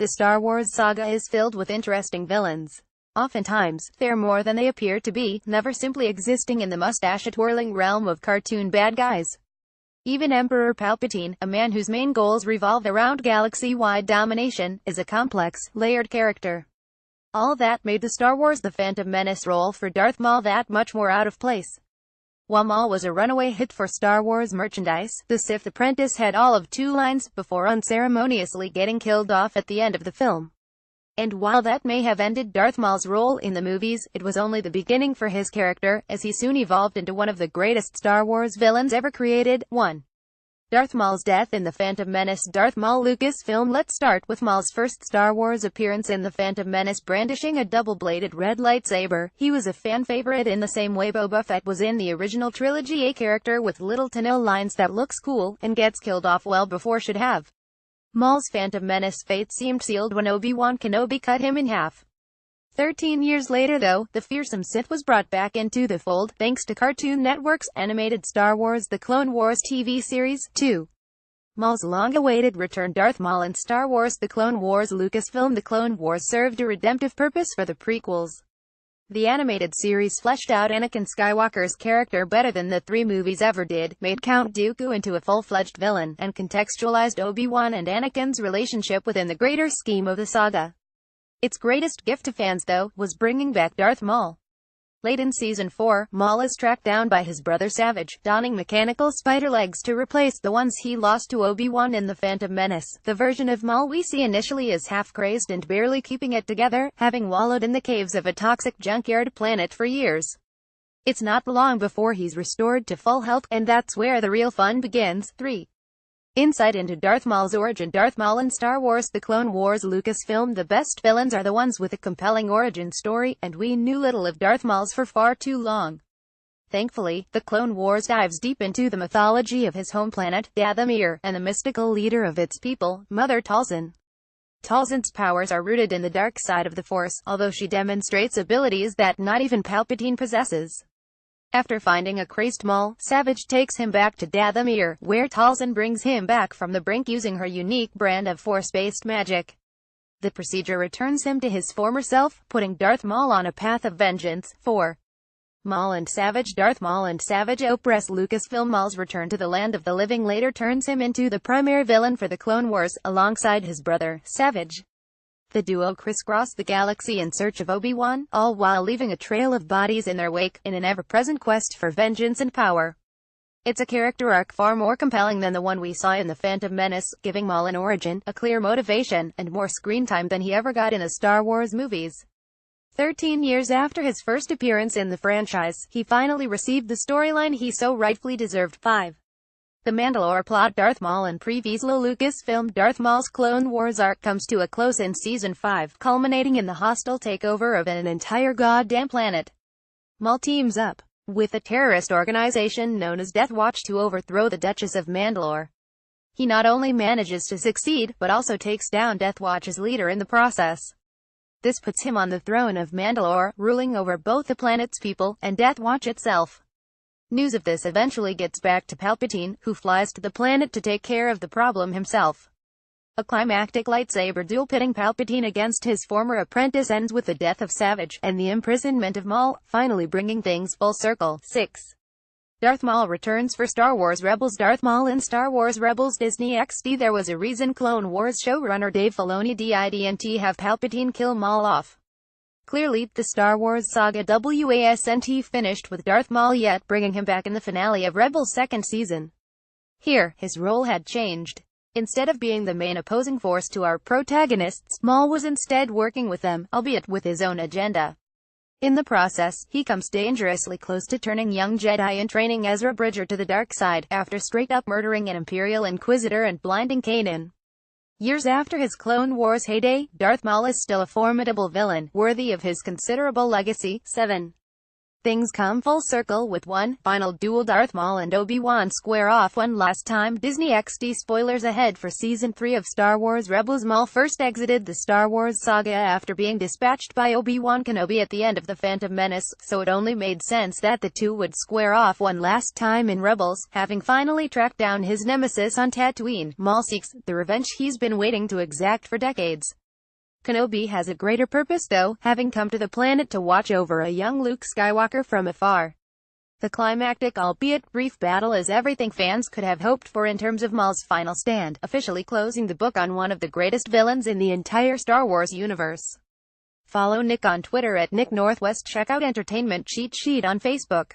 The Star Wars saga is filled with interesting villains. Oftentimes, they're more than they appear to be, never simply existing in the mustache-twirling realm of cartoon bad guys. Even Emperor Palpatine, a man whose main goals revolve around galaxy-wide domination, is a complex, layered character. All that made the Star Wars The Phantom Menace role for Darth Maul that much more out of place. While Maul was a runaway hit for Star Wars merchandise, the Sith apprentice had all of 2 lines, before unceremoniously getting killed off at the end of the film. And while that may have ended Darth Maul's role in the movies, it was only the beginning for his character, as he soon evolved into one of the greatest Star Wars villains ever created. 1. Darth Maul's death in The Phantom Menace. Darth Maul. Lucasfilm. Let's start with Maul's first Star Wars appearance in The Phantom Menace. Brandishing a double-bladed red lightsaber, he was a fan favorite in the same way Boba Fett was in the original trilogy, a character with little to no lines that looks cool, and gets killed off well before should have. Maul's Phantom Menace fate seemed sealed when Obi-Wan Kenobi cut him in half. 13 years later though, the fearsome Sith was brought back into the fold, thanks to Cartoon Network's animated Star Wars The Clone Wars TV series. 2. Maul's long-awaited return. Darth Maul in Star Wars The Clone Wars. Lucasfilm. The Clone Wars served a redemptive purpose for the prequels. The animated series fleshed out Anakin Skywalker's character better than the 3 movies ever did, made Count Dooku into a full-fledged villain, and contextualized Obi-Wan and Anakin's relationship within the greater scheme of the saga. Its greatest gift to fans, though, was bringing back Darth Maul. Late in Season 4, Maul is tracked down by his brother Savage, donning mechanical spider legs to replace the ones he lost to Obi-Wan in The Phantom Menace. The version of Maul we see initially is half-crazed and barely keeping it together, having wallowed in the caves of a toxic junkyard planet for years. It's not long before he's restored to full health, and that's where the real fun begins. 3. Insight into Darth Maul's origin. Darth Maul in Star Wars The Clone Wars. Lucasfilm. The best villains are the ones with a compelling origin story, and we knew little of Darth Maul's for far too long. Thankfully, The Clone Wars dives deep into the mythology of his home planet, Dathomir, and the mystical leader of its people, Mother Talzin. Talzin's powers are rooted in the dark side of the Force, although she demonstrates abilities that not even Palpatine possesses. After finding a crazed Maul, Savage takes him back to Dathomir, where Talzin brings him back from the brink using her unique brand of Force-based magic. The procedure returns him to his former self, putting Darth Maul on a path of vengeance. 4. Maul and Savage. Darth Maul and Savage oppress. Lucasfilm. Maul's return to the land of the living later turns him into the primary villain for the Clone Wars, alongside his brother, Savage. The duo crisscross the galaxy in search of Obi-Wan, all while leaving a trail of bodies in their wake, in an ever-present quest for vengeance and power. It's a character arc far more compelling than the one we saw in The Phantom Menace, giving Maul an origin, a clear motivation, and more screen time than he ever got in the Star Wars movies. 13 years after his first appearance in the franchise, he finally received the storyline he so rightfully deserved. 5. The Mandalore plot. Darth Maul and Previous. Lucasfilm. Darth Maul's Clone Wars arc comes to a close in Season 5, culminating in the hostile takeover of an entire goddamn planet. Maul teams up with a terrorist organization known as Death Watch to overthrow the Duchess of Mandalore. He not only manages to succeed, but also takes down Death Watch's leader in the process. This puts him on the throne of Mandalore, ruling over both the planet's people and Death Watch itself. News of this eventually gets back to Palpatine, who flies to the planet to take care of the problem himself. A climactic lightsaber duel pitting Palpatine against his former apprentice ends with the death of Savage, and the imprisonment of Maul, finally bringing things full circle. 6. Darth Maul returns for Star Wars Rebels. Darth Maul in Star Wars Rebels. Disney XD. There was a reason Clone Wars showrunner Dave Filoni didn't have Palpatine kill Maul off. Clearly, the Star Wars saga wasn't finished with Darth Maul yet, bringing him back in the finale of Rebels' 2nd season. Here, his role had changed. Instead of being the main opposing force to our protagonists, Maul was instead working with them, albeit with his own agenda. In the process, he comes dangerously close to turning young Jedi in training Ezra Bridger to the dark side, after straight-up murdering an Imperial Inquisitor and blinding Kanan. Years after his Clone Wars heyday, Darth Maul is still a formidable villain, worthy of his considerable legacy. 7. Things come full circle with one final duel. Darth Maul and Obi-Wan square off one last time. Disney XD. Spoilers ahead for Season 3 of Star Wars Rebels. Maul first exited the Star Wars saga after being dispatched by Obi-Wan Kenobi at the end of The Phantom Menace, so it only made sense that the two would square off one last time in Rebels. Having finally tracked down his nemesis on Tatooine, Maul seeks the revenge he's been waiting to exact for decades. Kenobi has a greater purpose though, having come to the planet to watch over a young Luke Skywalker from afar. The climactic, albeit brief battle is everything fans could have hoped for in terms of Maul's final stand, officially closing the book on one of the greatest villains in the entire Star Wars universe. Follow Nick on Twitter at Nick Northwest. Check out Entertainment Cheat Sheet on Facebook.